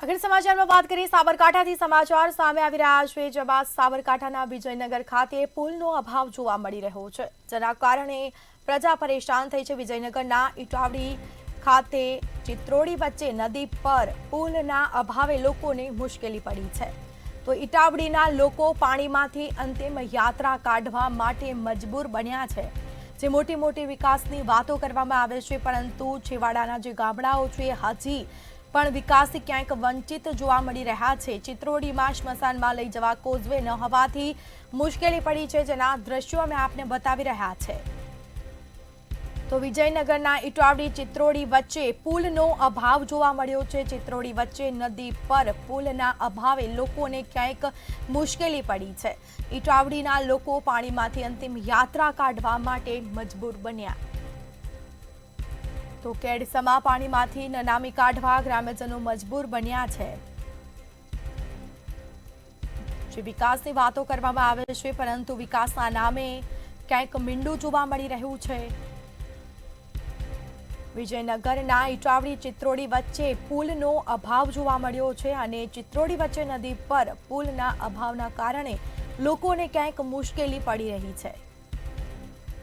આગળ સમાચારમાં વાત કરીએ સાબરકાંઠાથી સમાચાર સામે આવી રહ્યા છે જેમાં સાબરકાંઠાના વિજયનગર ખાતે પુલનો અભાવ જોવા મળી રહ્યો છે જેના કારણે પ્રજા પરેશાન થઈ છે। વિજયનગરના ઇટાવડી ખાતે ચિત્રોડી વચ્ચે નદી પર પુલના અભાવે લોકોને મુશ્કેલી પડી છે તો ઇટાવડીના લોકો પાણીમાંથી અંતિમ યાત્રા કાઢવા માટે મજબૂર બન્યા છે। જે મોટી મોટી વિકાસની વાતો કરવામાં આવે છે પરંતુ છેવાડાના જે ગામડાઓ છે હજી પણ વિકાસથી ક્યાંક વંચિત જોવા મળી રહ્યા છે। ચિત્રોડીમાં સ્મશાનમાં લઈ જવા કોઝવે ન હોવાથી મુશ્કેલી પડી છે જેના દ્રશ્યો અમે આપને બતાવી રહ્યા છે। તો વિજયનગરના ઇટાવડી ચિત્રોડી વચ્ચે પુલનો અભાવ જોવા મળ્યો છે। ચિત્રોડી વચ્ચે નદી પર પુલના અભાવે લોકોને ક્યાંક મુશ્કેલી પડી છે। ઇટાવડીના લોકો પાણીમાંથી અંતિમ યાત્રા કાઢવા માટે મજબૂર બન્યા તો કેડસમાં પાણીમાંથી નનામી કાઢવા ગ્રામ્યજનો મજબૂર બન્યા છે। જે વિકાસની વાતો કરવામાં આવે છે પરંતુ વિકાસના નામે ક્યાંક મીંડું જોવા મળી રહ્યું છે। વિજયનગરના ઇટાવડી ચિત્રોડી વચ્ચે પુલનો અભાવ જોવા મળ્યો છે અને ચિત્રોડી વચ્ચે નદી પર પુલના અભાવના કારણે લોકોને ક્યાંક મુશ્કેલી પડી રહી છે।